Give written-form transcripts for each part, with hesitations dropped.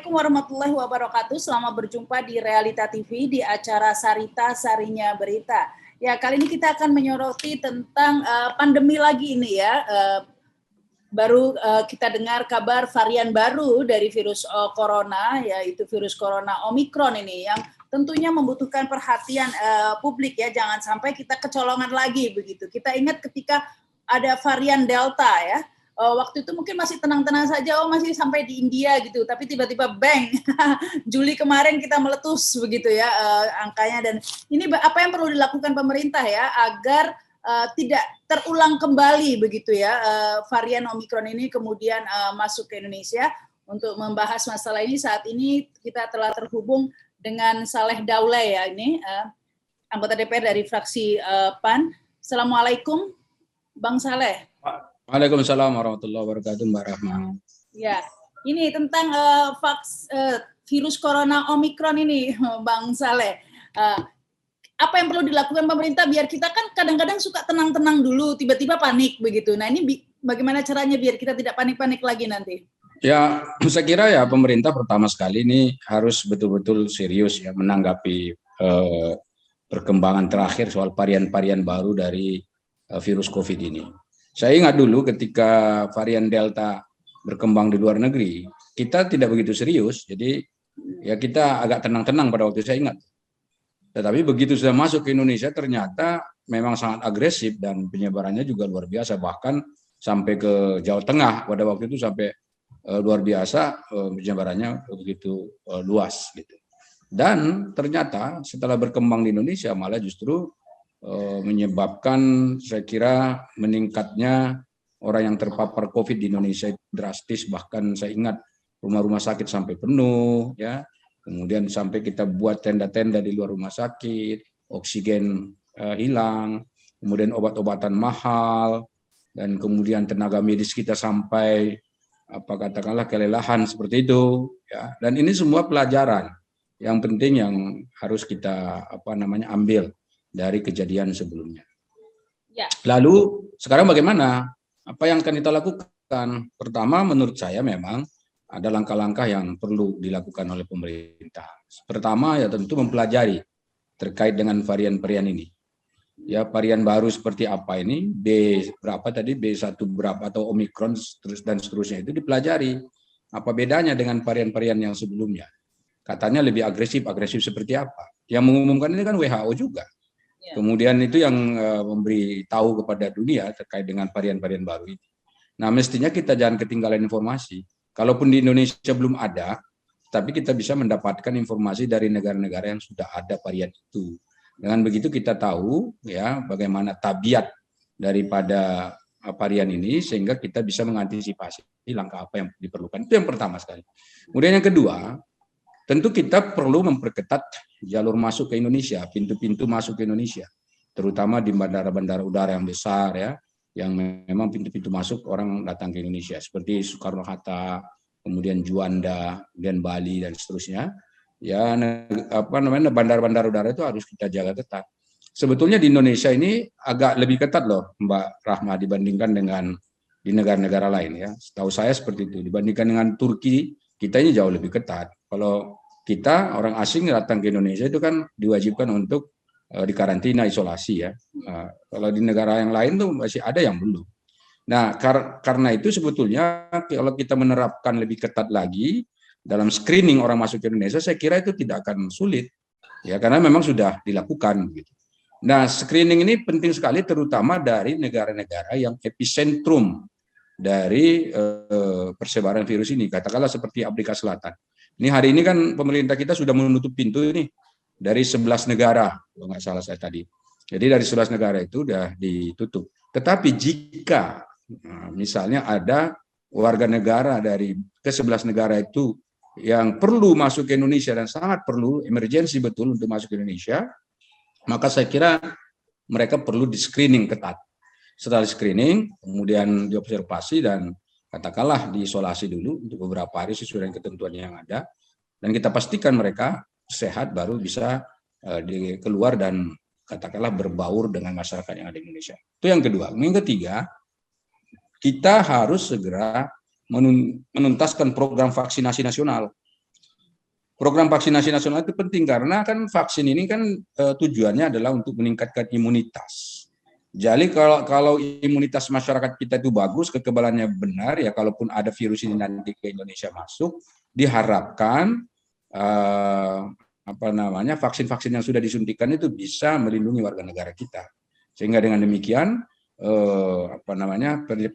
Assalamualaikum warahmatullahi wabarakatuh. Selamat berjumpa di Realita TV di acara Sarita Sarinya Berita. Ya, kali ini kita akan menyoroti tentang pandemi lagi ini ya. Baru kita dengar kabar varian baru dari virus corona, yaitu virus corona Omikron ini yang tentunya membutuhkan perhatian publik ya. Jangan sampai kita kecolongan lagi begitu. Kita ingat ketika ada varian Delta ya. Waktu itu mungkin masih tenang-tenang saja, masih sampai di India gitu, tapi tiba-tiba bang, Juli kemarin kita meletus begitu ya angkanya. Dan ini apa yang perlu dilakukan pemerintah ya agar tidak terulang kembali begitu ya varian Omikron ini kemudian masuk ke Indonesia. Untuk membahas masalah ini saat ini kita telah terhubung dengan Saleh Daulay ya, ini anggota DPR dari fraksi PAN. Assalamualaikum Bang Saleh. Waalaikumsalam warahmatullahi wabarakatuh, Mbak Rahma. Ya, ini tentang virus corona Omikron ini, Bang Saleh. Apa yang perlu dilakukan pemerintah biar kita kan kadang-kadang suka tenang-tenang dulu, tiba-tiba panik begitu. Nah ini bagaimana caranya biar kita tidak panik-panik lagi nanti? Ya, saya kira ya pemerintah pertama sekali ini harus betul-betul serius ya menanggapi perkembangan terakhir soal varian-varian baru dari virus COVID ini. Saya ingat dulu ketika varian Delta berkembang di luar negeri, kita tidak begitu serius, jadi ya kita agak tenang-tenang pada waktu saya ingat. Tetapi begitu sudah masuk ke Indonesia ternyata memang sangat agresif dan penyebarannya juga luar biasa, bahkan sampai ke Jawa Tengah pada waktu itu sampai luar biasa penyebarannya begitu luas gitu. Dan ternyata setelah berkembang di Indonesia malah justru menyebabkan saya kira meningkatnya orang yang terpapar COVID di Indonesia drastis, bahkan saya ingat rumah-rumah sakit sampai penuh ya, kemudian sampai kita buat tenda-tenda di luar rumah sakit, oksigen hilang, kemudian obat-obatan mahal, dan kemudian tenaga medis kita sampai katakanlah kelelahan seperti itu ya. Dan ini semua pelajaran yang penting yang harus kita ambil dari kejadian sebelumnya. Ya. Lalu sekarang bagaimana? Apa yang akan kita lakukan? Pertama, menurut saya memang ada langkah-langkah yang perlu dilakukan oleh pemerintah. Pertama ya tentu mempelajari terkait dengan varian-varian ini. Ya, varian baru seperti apa ini, B1 berapa atau Omikron dan seterusnya itu dipelajari. Apa bedanya dengan varian-varian yang sebelumnya? Katanya lebih agresif seperti apa? Yang mengumumkan ini kan WHO juga. Kemudian itu yang memberi tahu kepada dunia terkait dengan varian-varian baru ini. Nah, mestinya kita jangan ketinggalan informasi. Kalaupun di Indonesia belum ada, tapi kita bisa mendapatkan informasi dari negara-negara yang sudah ada varian itu. Dengan begitu kita tahu ya bagaimana tabiat daripada varian ini sehingga kita bisa mengantisipasi langkah apa yang diperlukan. Itu yang pertama sekali. Kemudian yang kedua, tentu kita perlu memperketat jalur masuk ke Indonesia, pintu-pintu masuk ke Indonesia, terutama di bandara-bandara udara yang besar ya, yang memang pintu-pintu masuk orang datang ke Indonesia, seperti Soekarno-Hatta, kemudian Juanda, kemudian Bali dan seterusnya. Ya, bandar-bandar udara itu harus kita jaga ketat. Sebetulnya di Indonesia ini agak lebih ketat loh, Mbak Rahma, dibandingkan dengan di negara-negara lain ya. Setahu saya seperti itu. Dibandingkan dengan Turki, kita ini jauh lebih ketat. Kalau kita orang asing datang ke Indonesia itu kan diwajibkan untuk dikarantina, isolasi ya. Kalau di negara yang lain tuh masih ada yang belum. Nah, karena itu sebetulnya kalau kita menerapkan lebih ketat lagi dalam screening orang masuk ke Indonesia, saya kira itu tidak akan sulit ya, karena memang sudah dilakukan gitu. Nah, screening ini penting sekali terutama dari negara-negara yang epicentrum dari persebaran virus ini, katakanlah seperti Afrika Selatan. Ini hari ini kan pemerintah kita sudah menutup pintu ini dari 11 negara, kalau nggak salah saya tadi. Jadi dari 11 negara itu sudah ditutup. Tetapi jika misalnya ada warga negara dari ke-11 negara itu yang perlu masuk ke Indonesia dan sangat perlu, emergensi betul untuk masuk ke Indonesia, maka saya kira mereka perlu di-screening ketat. Setelah screening, kemudian diobservasi dan katakanlah diisolasi dulu untuk beberapa hari sesuai dengan ketentuan yang ada, dan kita pastikan mereka sehat baru bisa keluar dan katakanlah berbaur dengan masyarakat yang ada di Indonesia. Itu yang kedua. Yang ketiga, kita harus segera menuntaskan program vaksinasi nasional. program vaksinasi nasional itu penting karena kan vaksin ini kan tujuannya adalah untuk meningkatkan imunitas. Jadi kalau imunitas masyarakat kita itu bagus, kekebalannya benar, ya kalaupun ada virus ini nanti ke Indonesia masuk, diharapkan vaksin-vaksin yang sudah disuntikan itu bisa melindungi warga negara kita. Sehingga dengan demikian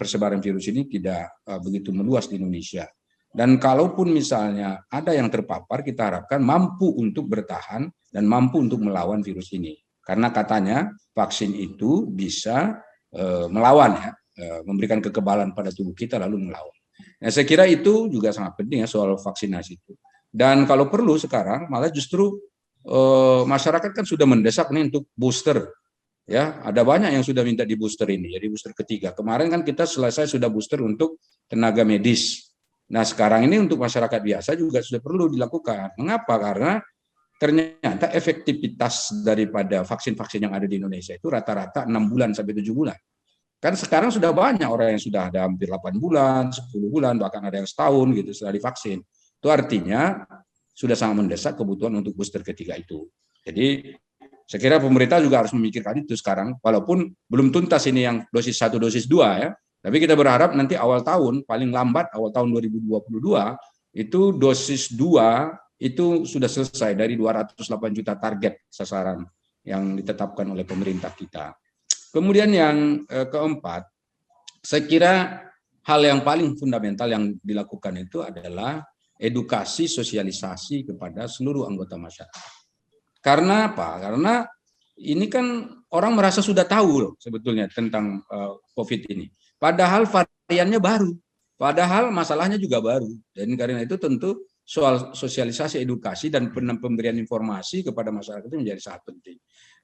persebaran virus ini tidak begitu meluas di Indonesia. Dan kalaupun misalnya ada yang terpapar, kita harapkan mampu untuk bertahan dan mampu untuk melawan virus ini. Karena katanya vaksin itu bisa melawan, ya, memberikan kekebalan pada tubuh kita lalu melawan. Nah, saya kira itu juga sangat penting ya soal vaksinasi itu. Dan kalau perlu sekarang malah justru masyarakat kan sudah mendesak nih untuk booster. Ya, ada banyak yang sudah minta di booster ini, jadi booster ketiga. Kemarin kan kita selesai sudah booster untuk tenaga medis. Nah, sekarang ini untuk masyarakat biasa juga sudah perlu dilakukan. Mengapa? Karena ternyata efektivitas daripada vaksin-vaksin yang ada di Indonesia itu rata-rata 6 bulan sampai 7 bulan. Kan sekarang sudah banyak orang yang sudah ada hampir 8 bulan, 10 bulan, bahkan ada yang setahun gitu setelah divaksin. Itu artinya sudah sangat mendesak kebutuhan untuk booster ketiga itu. Jadi saya kira pemerintah juga harus memikirkan itu sekarang, walaupun belum tuntas ini yang dosis 1, dosis 2 ya. Tapi kita berharap nanti awal tahun, paling lambat awal tahun 2022, itu dosis 2 itu sudah selesai dari 208 juta target sasaran yang ditetapkan oleh pemerintah kita. Kemudian yang keempat, saya kira hal yang paling fundamental yang dilakukan itu adalah edukasi sosialisasi kepada seluruh anggota masyarakat. Karena apa? Karena ini kan orang merasa sudah tahu loh sebetulnya tentang COVID ini. Padahal variannya baru. Padahal masalahnya juga baru. Dan karena itu tentu soal sosialisasi, edukasi, dan pemberian informasi kepada masyarakat itu menjadi sangat penting.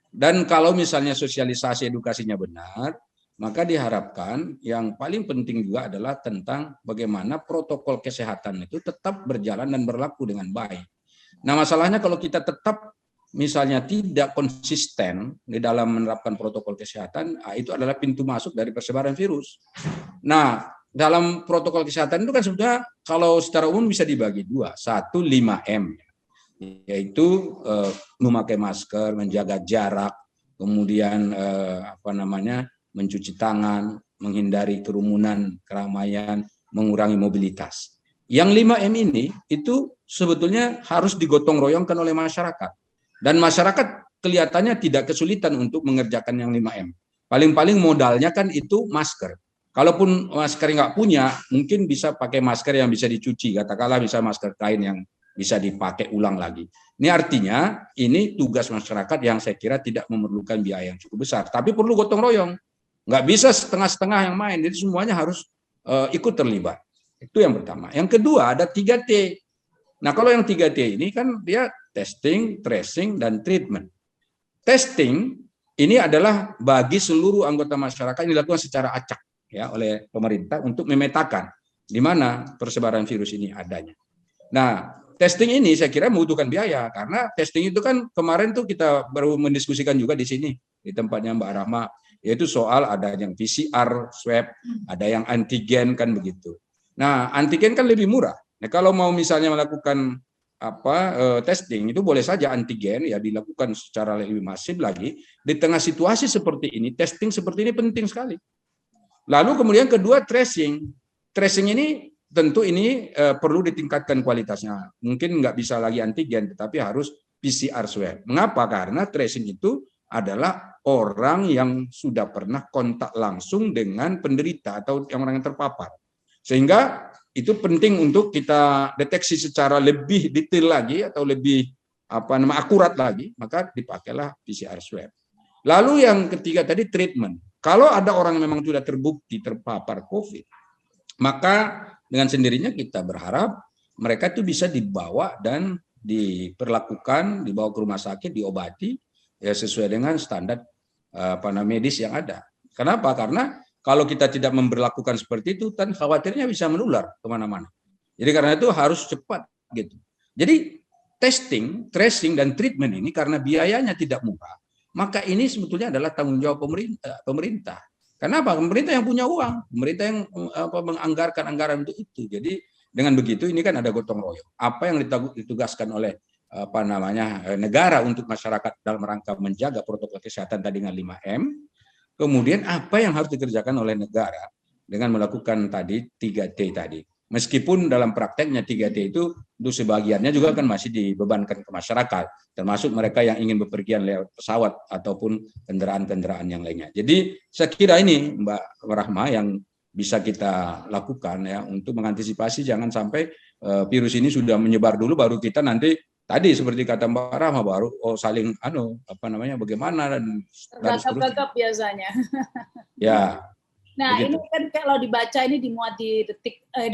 Dan kalau misalnya sosialisasi edukasinya benar, maka diharapkan yang paling penting juga adalah tentang bagaimana protokol kesehatan itu tetap berjalan dan berlaku dengan baik. Nah, masalahnya kalau kita tetap misalnya tidak konsisten di dalam menerapkan protokol kesehatan, itu adalah pintu masuk dari persebaran virus. Nah, dalam protokol kesehatan itu kan sebetulnya kalau secara umum bisa dibagi dua. 1, 5M, yaitu memakai masker, menjaga jarak, kemudian mencuci tangan, menghindari kerumunan, keramaian, mengurangi mobilitas. Yang 5M ini itu sebetulnya harus digotong royongkan oleh masyarakat. Dan masyarakat kelihatannya tidak kesulitan untuk mengerjakan yang 5M. Paling-paling modalnya kan itu masker. Kalaupun masker nggak punya, mungkin bisa pakai masker yang bisa dicuci, katakanlah bisa masker kain yang bisa dipakai ulang lagi. Ini artinya ini tugas masyarakat yang saya kira tidak memerlukan biaya yang cukup besar, tapi perlu gotong royong. Nggak bisa setengah-setengah yang main, jadi semuanya harus ikut terlibat. Itu yang pertama. Yang kedua ada 3T. Nah, kalau yang 3T ini kan dia testing, tracing, dan treatment. Testing ini adalah bagi seluruh anggota masyarakat yang dilakukan secara acak ya oleh pemerintah untuk memetakan di mana persebaran virus ini adanya. Nah, testing ini saya kira membutuhkan biaya karena testing itu kan kemarin tuh kita baru mendiskusikan juga di sini di tempatnya Mbak Rahma, yaitu soal ada yang PCR, swab, ada yang antigen kan begitu. Nah, antigen kan lebih murah. Nah, kalau mau misalnya melakukan testing itu boleh saja antigen ya dilakukan secara lebih masif lagi. Di tengah situasi seperti ini, testing seperti ini penting sekali. Lalu kemudian kedua tracing. Tracing ini tentu ini perlu ditingkatkan kualitasnya. Mungkin nggak bisa lagi antigen, tetapi harus PCR swab. Mengapa? Karena tracing itu adalah orang yang sudah pernah kontak langsung dengan penderita atau orang yang terpapar. Sehingga itu penting untuk kita deteksi secara lebih detail lagi atau lebih akurat lagi, maka dipakailah PCR swab. Lalu yang ketiga tadi treatment. Kalau ada orang yang memang sudah terbukti terpapar COVID, maka dengan sendirinya kita berharap mereka itu bisa dibawa dan diperlakukan, dibawa ke rumah sakit, diobati ya sesuai dengan standar medis yang ada. Kenapa? Karena kalau kita tidak memberlakukan seperti itu, kan khawatirnya bisa menular kemana-mana. Jadi karena itu harus cepat gitu. Jadi testing, tracing, dan treatment ini karena biayanya tidak murah, maka ini sebetulnya adalah tanggung jawab pemerintah. Kenapa? Pemerintah yang punya uang, pemerintah yang menganggarkan anggaran untuk itu. Jadi dengan begitu ini kan ada gotong royong. Apa yang ditugaskan oleh negara untuk masyarakat dalam rangka menjaga protokol kesehatan tadi dengan 5M, kemudian apa yang harus dikerjakan oleh negara dengan melakukan tadi 3T tadi. Meskipun dalam prakteknya 3T itu untuk sebagiannya juga kan masih dibebankan ke masyarakat, termasuk mereka yang ingin bepergian lewat pesawat ataupun kendaraan-kendaraan yang lainnya. Jadi saya kira ini Mbak Rahma yang bisa kita lakukan ya untuk mengantisipasi jangan sampai virus ini sudah menyebar dulu baru kita nanti tadi seperti kata Mbak Rahma baru saling bagaimana dan gagap-gagap biasanya. Ya. Nah, begitu. Ini kan kalau dibaca ini dimuat di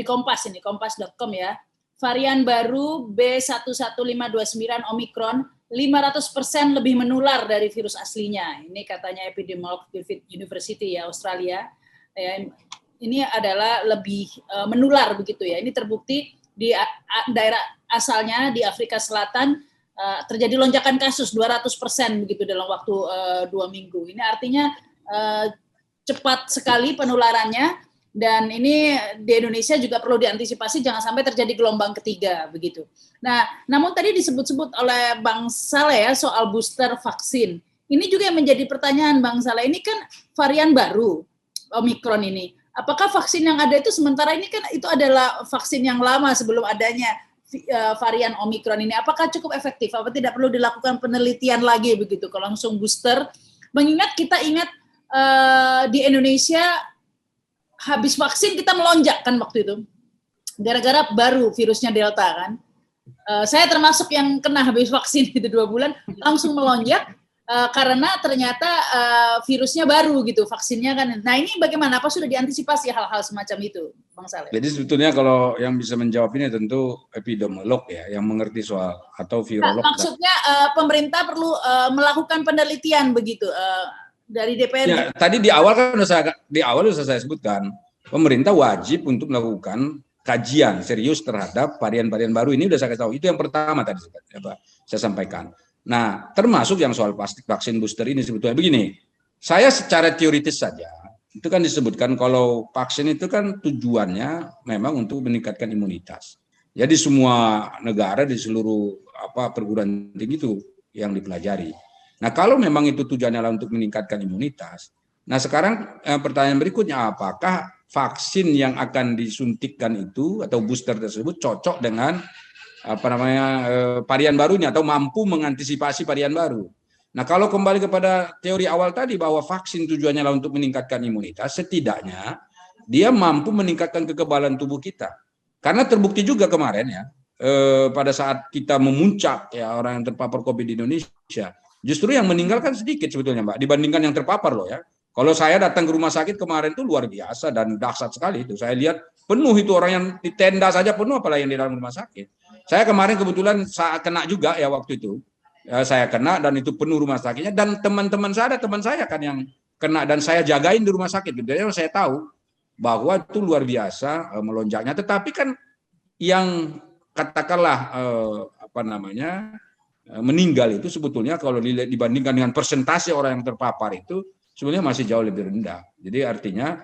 Kompas ini, kompas.com ya. Varian baru B11529 Omicron 500% lebih menular dari virus aslinya. Ini katanya epidemiolog Griffith University ya, Australia. Ya, ini adalah lebih menular begitu ya. Ini terbukti di daerah asalnya di Afrika Selatan terjadi lonjakan kasus 200% begitu dalam waktu 2 minggu. Ini artinya cepat sekali penularannya, dan ini di Indonesia juga perlu diantisipasi jangan sampai terjadi gelombang ketiga begitu. Nah, namun tadi disebut-sebut oleh Bang Saleh ya soal booster vaksin. Ini juga yang menjadi pertanyaan Bang Saleh, ini kan varian baru Omicron ini. Apakah vaksin yang ada itu sementara ini kan itu adalah vaksin yang lama sebelum adanya varian Omicron ini. Apakah cukup efektif? Apa tidak perlu dilakukan penelitian lagi begitu kalau langsung booster? Mengingat kita ingat di Indonesia habis vaksin kita melonjak kan waktu itu gara-gara baru virusnya Delta kan. Saya termasuk yang kena habis vaksin itu 2 bulan langsung melonjak karena ternyata virusnya baru gitu vaksinnya kan. Nah ini bagaimana, apa sudah diantisipasi hal-hal semacam itu Bang Saleh? Jadi sebetulnya kalau yang bisa menjawab ini tentu epidemiolog ya yang mengerti soal atau virolog. Nah, maksudnya pemerintah perlu melakukan penelitian begitu dari DPR. Ya, tadi di awal kan sudah saya sebutkan, pemerintah wajib untuk melakukan kajian serius terhadap varian-varian baru ini. Sudah saya tahu. Itu yang pertama tadi saya sampaikan. Nah, termasuk yang soal vaksin booster ini sebetulnya begini. Saya secara teoritis saja, itu kan disebutkan kalau vaksin itu kan tujuannya memang untuk meningkatkan imunitas. Jadi semua negara di seluruh perguruan tinggi itu yang dipelajari. Nah, kalau memang itu tujuannya untuk meningkatkan imunitas, nah sekarang pertanyaan berikutnya, apakah vaksin yang akan disuntikkan itu atau booster tersebut cocok dengan varian barunya atau mampu mengantisipasi varian baru? Nah, kalau kembali kepada teori awal tadi bahwa vaksin tujuannya untuk meningkatkan imunitas, setidaknya dia mampu meningkatkan kekebalan tubuh kita. Karena terbukti juga kemarin ya, pada saat kita memuncak ya orang yang terpapar COVID di Indonesia, justru yang meninggal kan sedikit sebetulnya Mbak, dibandingkan yang terpapar loh ya. Kalau saya datang ke rumah sakit kemarin itu luar biasa dan dahsyat sekali itu. Saya lihat penuh itu orang yang di tenda saja penuh, apalagi yang di dalam rumah sakit. Saya kemarin kebetulan saya kena juga ya waktu itu. Ya, saya kena dan itu penuh rumah sakitnya, dan teman-teman saya, teman saya kan yang kena dan saya jagain di rumah sakit. Jadi saya tahu bahwa itu luar biasa melonjaknya. Tetapi kan yang katakanlah meninggal itu sebetulnya kalau dibandingkan dengan persentase orang yang terpapar itu sebenarnya masih jauh lebih rendah. Jadi artinya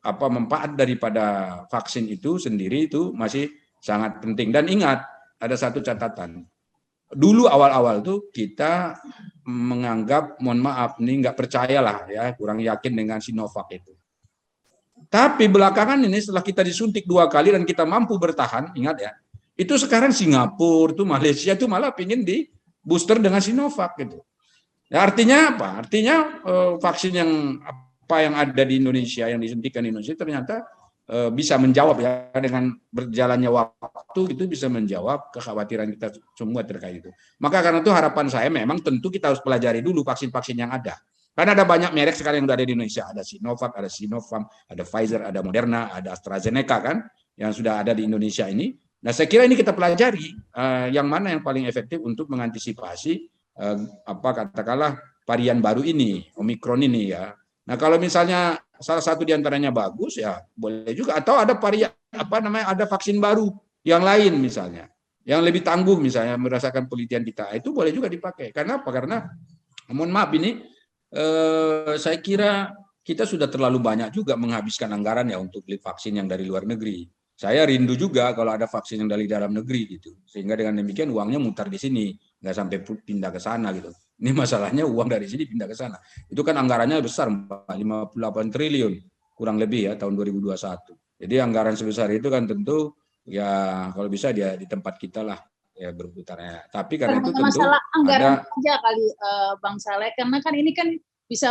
manfaat daripada vaksin itu sendiri itu masih sangat penting. Dan ingat, ada satu catatan. Dulu awal-awal tuh kita menganggap, mohon maaf nih, nggak percayalah ya, kurang yakin dengan Sinovac itu. Tapi belakangan ini setelah kita disuntik 2 kali dan kita mampu bertahan, ingat ya, itu sekarang Singapura, tuh Malaysia tuh malah pingin di booster dengan Sinovac gitu. Ya, artinya apa? Artinya vaksin yang ada di Indonesia, yang disuntikan di Indonesia ternyata bisa menjawab ya, dengan berjalannya waktu itu bisa menjawab kekhawatiran kita semua terkait itu. Maka karena itu harapan saya memang tentu kita harus pelajari dulu vaksin-vaksin yang ada. Karena ada banyak merek sekarang yang ada di Indonesia, ada Sinovac, ada Sinopharm, ada Pfizer, ada Moderna, ada AstraZeneca kan yang sudah ada di Indonesia ini. Nah, saya kira ini kita pelajari yang mana yang paling efektif untuk mengantisipasi katakanlah varian baru ini, Omicron ini ya. Nah, kalau misalnya salah satu diantaranya bagus ya boleh juga, atau ada varian ada vaksin baru yang lain misalnya, yang lebih tangguh misalnya berdasarkan penelitian kita, itu boleh juga dipakai. Karena apa? Karena mohon maaf ini saya kira kita sudah terlalu banyak juga menghabiskan anggaran ya untuk beli vaksin yang dari luar negeri. Saya rindu juga kalau ada vaksin yang dari dalam negeri gitu. Sehingga dengan demikian uangnya mutar di sini, nggak sampai pindah ke sana gitu. Ini masalahnya uang dari sini pindah ke sana. Itu kan anggarannya besar, 58 triliun kurang lebih ya tahun 2021. Jadi anggaran sebesar itu kan tentu ya kalau bisa dia di tempat kita lah ya berputarnya. Tapi karena itu tentu masalah anggaran ada saja kali Bang Saleh, karena kan ini kan bisa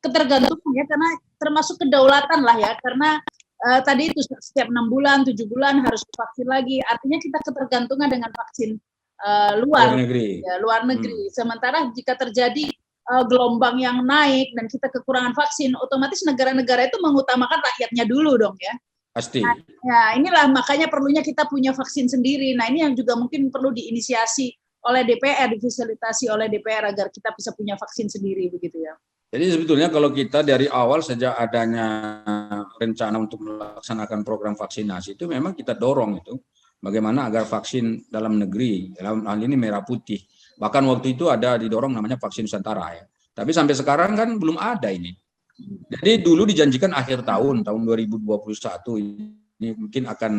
ketergantungan ya, karena termasuk kedaulatan lah ya, karena tadi itu setiap 6 bulan, 7 bulan harus divaksin lagi. Artinya kita ketergantungan dengan vaksin luar negeri. Ya, luar negeri. Sementara jika terjadi gelombang yang naik dan kita kekurangan vaksin, otomatis negara-negara itu mengutamakan rakyatnya dulu dong ya. Pasti. Nah, ya inilah makanya perlunya kita punya vaksin sendiri. Nah ini yang juga mungkin perlu diinisiasi oleh DPR, difasilitasi oleh DPR agar kita bisa punya vaksin sendiri begitu ya. Jadi sebetulnya kalau kita dari awal sejak adanya rencana untuk melaksanakan program vaksinasi itu memang kita dorong itu bagaimana agar vaksin dalam negeri, dalam hal ini merah putih, bahkan waktu itu ada didorong namanya vaksin Nusantara ya. Tapi sampai sekarang kan belum ada ini. Jadi dulu dijanjikan akhir tahun 2021 ini mungkin akan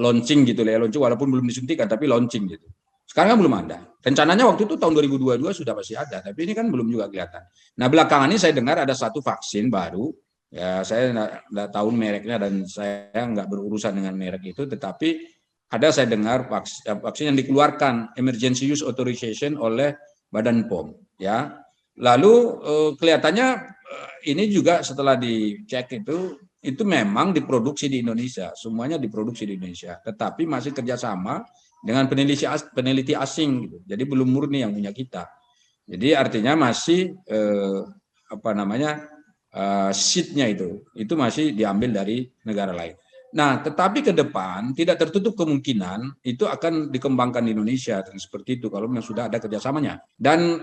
launching gitu ya, launching walaupun belum disuntikan tapi launching gitu. Sekarang kan belum ada. Rencananya waktu itu tahun 2022 sudah pasti ada, tapi ini kan belum juga kelihatan. Nah belakangan ini saya dengar ada satu vaksin baru, ya saya nggak tahu mereknya dan saya nggak berurusan dengan merek itu, tetapi ada saya dengar vaksin yang dikeluarkan emergency use authorization oleh Badan POM, ya. Lalu kelihatannya ini juga setelah dicek itu memang diproduksi di Indonesia, semuanya diproduksi di Indonesia, tetapi masih kerjasama dengan peneliti asing gitu. Jadi belum murni yang punya kita. Jadi artinya masih seatnya itu masih diambil dari negara lain. Nah, tetapi ke depan tidak tertutup kemungkinan itu akan dikembangkan di Indonesia dan seperti itu kalau memang sudah ada kerjasamanya. Dan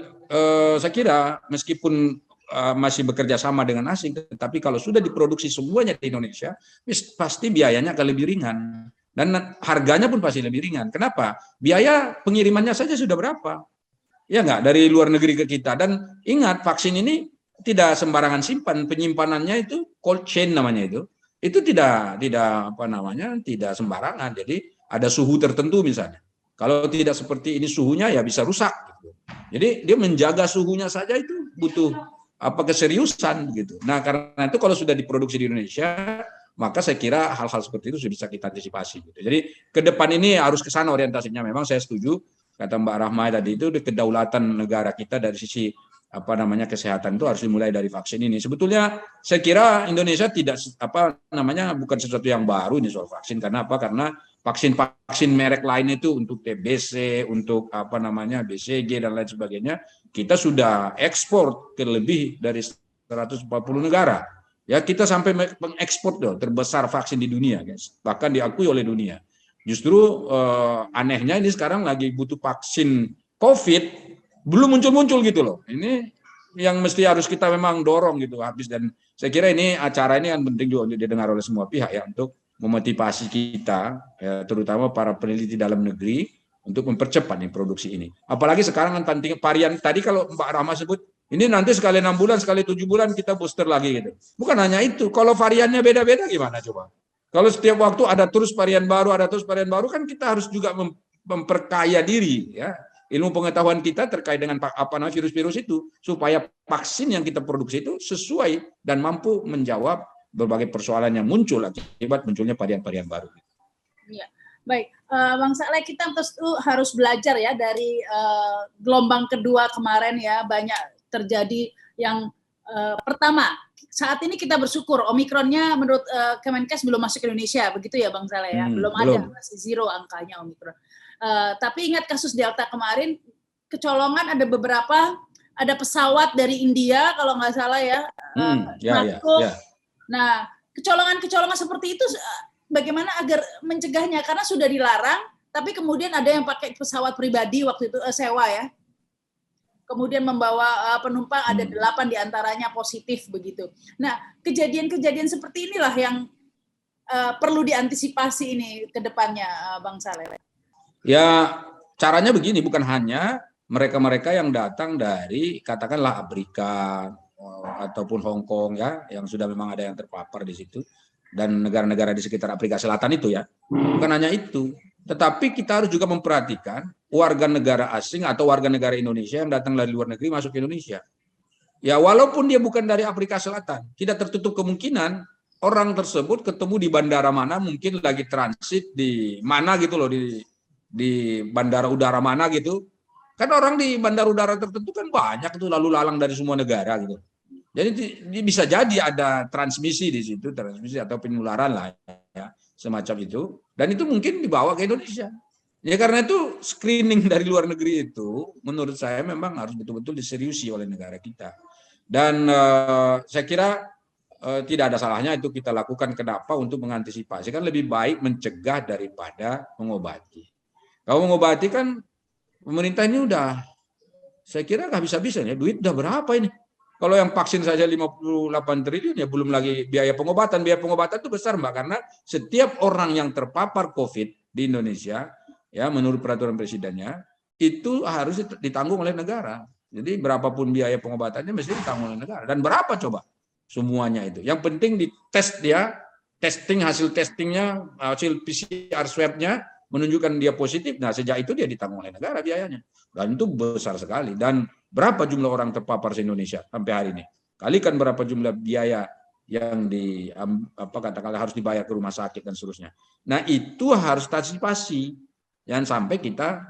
saya kira meskipun masih bekerja sama dengan asing, tetapi kalau sudah diproduksi semuanya di Indonesia, pasti biayanya akan lebih ringan. Dan harganya pun pasti lebih ringan. Kenapa? Biaya pengirimannya saja sudah berapa? Ya nggak, dari luar negeri ke kita. Dan ingat, vaksin ini tidak sembarangan simpan. Penyimpanannya itu cold chain namanya itu. Itu tidak tidak sembarangan. Jadi ada suhu tertentu misalnya. Kalau tidak seperti ini suhunya ya bisa rusak. Gitu. Jadi dia menjaga suhunya saja itu butuh keseriusan gitu. Nah karena itu kalau sudah diproduksi di Indonesia, maka saya kira hal-hal seperti itu sudah bisa kita antisipasi. Gitu. Jadi ke depan ini harus ke sana orientasinya. Memang saya setuju kata Mbak Rahma tadi itu kedaulatan negara kita dari sisi kesehatan itu harus dimulai dari vaksin ini. Sebetulnya saya kira Indonesia tidak bukan sesuatu yang baru ini soal vaksin. Karena apa? Karena vaksin merek lain itu untuk TBC, untuk BCG dan lain sebagainya, kita sudah ekspor ke lebih dari 140 negara. Ya, kita sampai mengekspor terbesar vaksin di dunia, guys. Bahkan diakui oleh dunia. Justru anehnya ini sekarang lagi butuh vaksin COVID, belum muncul-muncul gitu loh. Ini yang mesti harus kita memang dorong gitu habis. Dan saya kira ini acara ini kan penting juga untuk didengar oleh semua pihak ya, untuk memotivasi kita, ya, terutama para peneliti dalam negeri untuk mempercepat nih produksi ini. Apalagi sekarang kan penting varian tadi kalau Mbak Rahma sebut, ini nanti sekali 6 bulan, sekali 7 bulan kita booster lagi gitu. Bukan hanya itu, kalau variannya beda-beda gimana coba? Kalau setiap waktu ada terus varian baru kan kita harus juga memperkaya diri ya. Ilmu pengetahuan kita terkait dengan virus-virus itu supaya vaksin yang kita produksi itu sesuai dan mampu menjawab berbagai persoalan yang muncul akibat munculnya varian-varian baru. Iya. Baik, Bang Saleh, kita harus belajar ya dari gelombang kedua kemarin ya, banyak terjadi yang pertama, saat ini kita bersyukur Omikronnya menurut Kemenkes belum masuk ke Indonesia, begitu ya Bang Saleh ya, belum ada, masih zero angkanya Omikron. Tapi ingat kasus Delta kemarin, kecolongan ada beberapa, ada pesawat dari India kalau nggak salah ya, masuk. Nah, kecolongan-kecolongan seperti itu bagaimana agar mencegahnya? Karena sudah dilarang, tapi kemudian ada yang pakai pesawat pribadi waktu itu sewa ya. Kemudian membawa penumpang, ada 8 diantaranya positif begitu. Nah, kejadian-kejadian seperti inilah yang perlu diantisipasi ini ke depannya, Bang Saleh. Ya, caranya begini, bukan hanya mereka-mereka yang datang dari katakanlah Afrika ataupun Hong Kong ya, yang sudah memang ada yang terpapar di situ. dan negara-negara di sekitar Afrika Selatan itu ya. Bukan hanya itu, tetapi kita harus juga memperhatikan warga negara asing atau warga negara Indonesia yang datang dari luar negeri masuk ke Indonesia. Ya walaupun dia bukan dari Afrika Selatan, tidak tertutup kemungkinan orang tersebut ketemu di bandara mana, mungkin lagi transit di mana gitu loh, di bandara udara mana gitu. Kan orang di bandara udara tertentu kan banyak tuh lalu lalang dari semua negara gitu. Jadi bisa jadi ada transmisi di situ, transmisi atau penularan lah ya, semacam itu. Dan itu mungkin dibawa ke Indonesia. Ya karena itu screening dari luar negeri itu menurut saya memang harus betul-betul diseriusi oleh negara kita. Dan saya kira tidak ada salahnya itu kita lakukan. Kenapa? Untuk mengantisipasi. Kan lebih baik mencegah daripada mengobati. Kalau mengobati kan pemerintah ini udah, saya kira nggak bisa-bisa ya. Duit udah berapa ini? Kalau yang vaksin saja 58 triliun ya, belum lagi biaya pengobatan. Biaya pengobatan itu besar Mbak, karena setiap orang yang terpapar COVID di Indonesia, ya menurut peraturan presidennya, itu harus ditanggung oleh negara. Jadi berapapun biaya pengobatannya mesti ditanggung oleh negara. Dan berapa coba semuanya itu? Yang penting dites dia, hasil testingnya, hasil PCR swab-nya menunjukkan dia positif. Nah sejak itu dia ditanggung oleh negara biayanya. Dan itu besar sekali. Dan berapa jumlah orang terpapar di Indonesia sampai hari ini? Kalikan berapa jumlah biaya yang katakanlah harus dibayar ke rumah sakit dan seterusnya. Nah itu harus antisipasi. Jangan sampai kita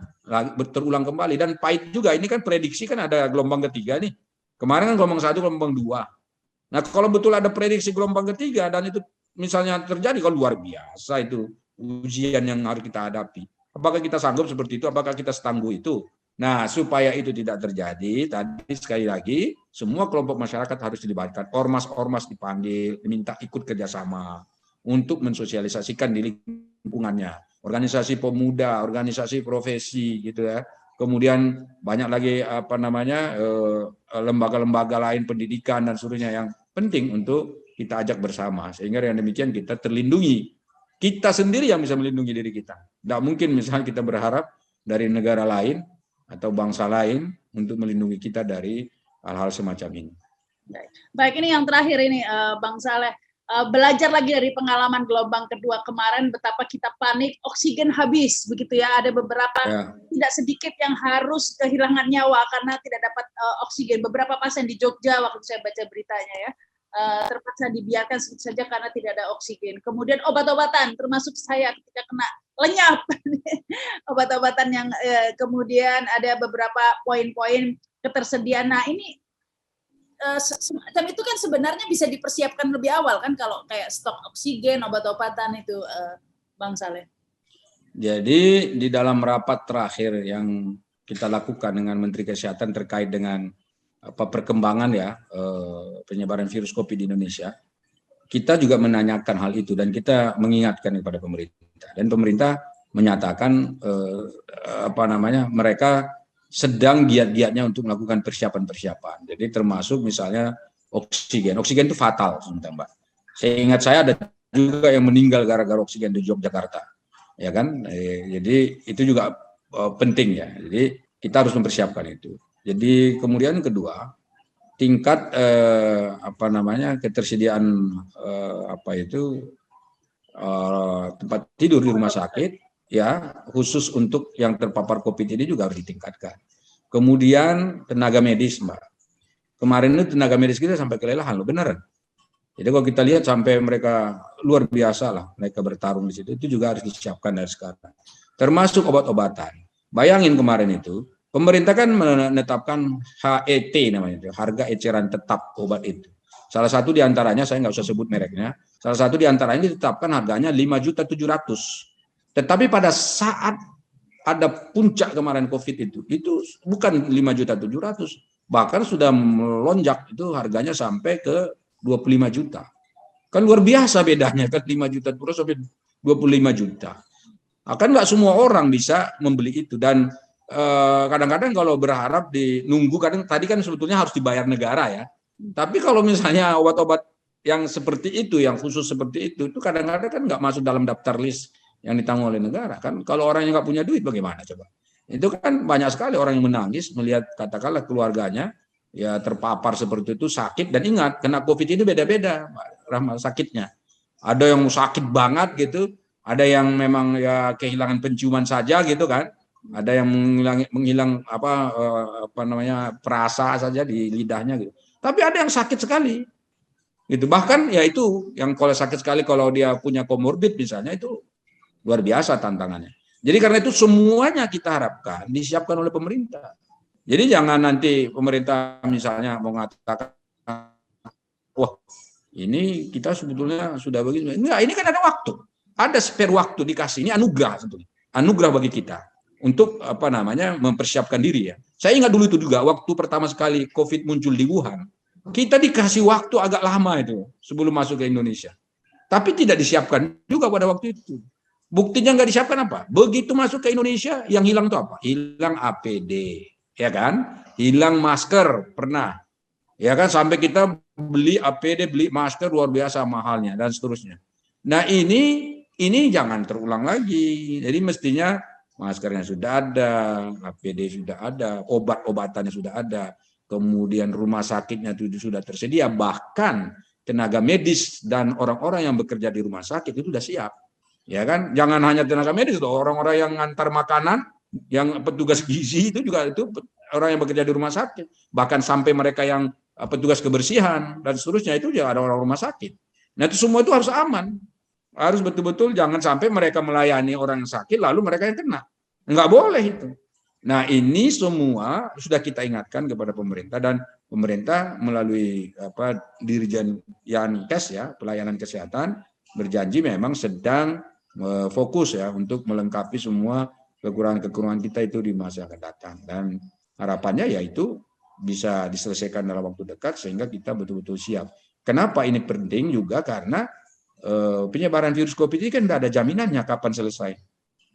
terulang kembali. Dan pahit juga, ini kan prediksi kan ada gelombang ketiga nih. Kemarin kan gelombang 1, gelombang 2. Nah kalau betul ada prediksi gelombang ketiga dan itu misalnya terjadi, kalau luar biasa itu ujian yang harus kita hadapi. Apakah kita sanggup seperti itu? Apakah kita setangguh itu? Nah supaya itu tidak terjadi, tadi sekali lagi semua kelompok masyarakat harus dilibatkan. Ormas-ormas dipanggil, diminta ikut kerjasama untuk mensosialisasikan di lingkungannya. Organisasi pemuda, organisasi profesi gitu ya. Kemudian banyak lagi lembaga-lembaga lain pendidikan dan seterusnya yang penting untuk kita ajak bersama sehingga yang demikian kita terlindungi. Kita sendiri yang bisa melindungi diri kita. Tidak mungkin misalnya kita berharap dari negara lain atau bangsa lain untuk melindungi kita dari hal-hal semacam ini. Baik, ini yang terakhir ini Bang Saleh. Belajar lagi dari pengalaman gelombang kedua kemarin, betapa kita panik, oksigen habis, begitu ya. Ada beberapa tidak sedikit yang harus kehilangan nyawa karena tidak dapat oksigen. Beberapa pasien di Jogja waktu saya baca beritanya ya, terpaksa dibiarkan saja karena tidak ada oksigen. Kemudian obat-obatan, termasuk saya ketika kena lenyap, obat-obatan yang kemudian ada beberapa poin-poin ketersediaan. Nah ini semacam itu kan sebenarnya bisa dipersiapkan lebih awal kan, kalau kayak stok oksigen, obat-obatan itu, Bang Saleh. Jadi di dalam rapat terakhir yang kita lakukan dengan Menteri Kesehatan terkait dengan perkembangan ya penyebaran virus COVID di Indonesia, kita juga menanyakan hal itu dan kita mengingatkan kepada pemerintah, dan pemerintah menyatakan mereka sedang giat-giatnya untuk melakukan persiapan-persiapan. Jadi termasuk misalnya oksigen. Oksigen itu fatal, Mbak. Saya ingat saya ada juga yang meninggal gara-gara oksigen di Yogyakarta, ya kan? Jadi itu juga penting ya. Jadi kita harus mempersiapkan itu. Jadi kemudian kedua, tingkat ketersediaan tempat tidur di rumah sakit ya khusus untuk yang terpapar COVID ini juga harus ditingkatkan. Kemudian tenaga medis, Mbak. Kemarin itu tenaga medis kita sampai kelelahan loh, beneran. Jadi kalau kita lihat sampai mereka luar biasa lah, mereka bertarung di situ. Itu juga harus disiapkan dari sekarang. Termasuk obat-obatan. Bayangin kemarin itu, pemerintah kan menetapkan HET namanya itu, harga eceran tetap obat itu. Salah satu diantaranya, saya nggak usah sebut mereknya, salah satu diantaranya ditetapkan harganya 5.700.000. Tetapi pada saat ada puncak kemarin COVID itu bukan 5.700.000, bahkan sudah melonjak itu harganya sampai ke 25 juta. Kan luar biasa bedanya kan 5 juta terus sampai 25 juta. Akan nggak semua orang bisa membeli itu, dan kadang-kadang kalau berharap nunggu, tadi kan sebetulnya harus dibayar negara ya. Tapi kalau misalnya obat-obat yang seperti itu, yang khusus seperti itu kadang-kadang kan nggak masuk dalam daftar list yang ditanggung oleh negara kan. Kalau orang yang nggak punya duit bagaimana coba? Itu kan banyak sekali orang yang menangis melihat katakanlah keluarganya ya terpapar seperti itu, sakit. Dan ingat, kena COVID itu beda-beda sakitnya. Ada yang sakit banget gitu, ada yang memang ya kehilangan penciuman saja gitu kan, ada yang menghilang apa namanya perasa saja di lidahnya gitu. Tapi ada yang sakit sekali, gitu. Bahkan ya itu yang kalau sakit sekali kalau dia punya komorbid misalnya itu luar biasa tantangannya. Jadi karena itu semuanya kita harapkan disiapkan oleh pemerintah. Jadi jangan nanti pemerintah misalnya mengatakan, wah ini kita sebetulnya sudah begini. Enggak, ini kan ada waktu. Ada spare waktu dikasih. Ini anugerah sebetulnya. Anugerah bagi kita untuk apa namanya mempersiapkan diri ya. Saya ingat dulu itu juga waktu pertama sekali COVID muncul di Wuhan. Kita dikasih waktu agak lama itu sebelum masuk ke Indonesia. Tapi tidak disiapkan juga pada waktu itu. Buktinya nggak disiapkan apa? Begitu masuk ke Indonesia, yang hilang itu apa? Hilang APD, ya kan? Hilang masker, pernah. Ya kan, sampai kita beli APD, beli masker luar biasa mahalnya dan seterusnya. Nah ini jangan terulang lagi. Jadi mestinya maskernya sudah ada, APD sudah ada, obat-obatannya sudah ada, kemudian rumah sakitnya itu sudah tersedia, bahkan tenaga medis dan orang-orang yang bekerja di rumah sakit itu sudah siap. Ya kan, jangan hanya tenaga medis, orang-orang yang ngantar makanan, yang petugas gizi itu juga itu orang yang bekerja di rumah sakit, bahkan sampai mereka yang petugas kebersihan dan seterusnya itu juga ada orang rumah sakit. Nah itu semua itu harus aman, harus betul-betul jangan sampai mereka melayani orang yang sakit lalu mereka yang kena, nggak boleh itu. Nah ini semua sudah kita ingatkan kepada pemerintah dan pemerintah melalui Dirjen Yankes ya pelayanan kesehatan berjanji memang sedang fokus ya untuk melengkapi semua kekurangan-kekurangan kita itu di masa akan datang dan harapannya yaitu bisa diselesaikan dalam waktu dekat sehingga kita betul-betul siap. Kenapa ini penting juga karena penyebaran virus COVID ini kan tidak ada jaminannya kapan selesai.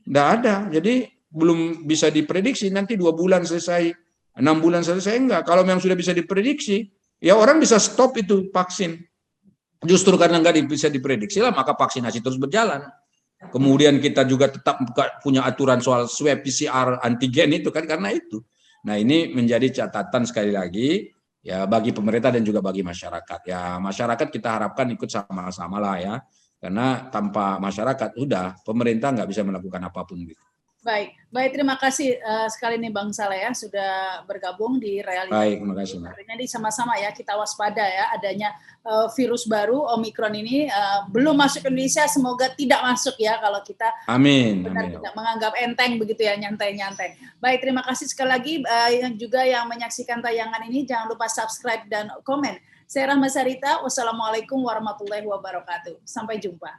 Tidak ada, jadi belum bisa diprediksi nanti 2 bulan selesai, 6 bulan selesai enggak. Kalau memang sudah bisa diprediksi, ya orang bisa stop itu vaksin. Justru karena nggak bisa diprediksi lah maka vaksinasi terus berjalan. Kemudian kita juga tetap punya aturan soal swab PCR antigen itu kan karena itu. Nah ini menjadi catatan sekali lagi ya bagi pemerintah dan juga bagi masyarakat. Ya masyarakat kita harapkan ikut sama-sama lah ya. Karena tanpa masyarakat udah pemerintah nggak bisa melakukan apapun gitu. Baik, terima kasih sekali nih Bang Saleh ya sudah bergabung di Realita. Baik, terima kasih. Jadi sama-sama ya kita waspada ya adanya virus baru Omikron ini belum masuk ke Indonesia, semoga tidak masuk ya kalau kita benar tidak menganggap enteng begitu ya, nyantai-nyantai. Baik, terima kasih sekali lagi juga yang menyaksikan tayangan ini, jangan lupa subscribe dan komen. Saya Rahma Sarita, wassalamualaikum warahmatullahi wabarakatuh. Sampai jumpa.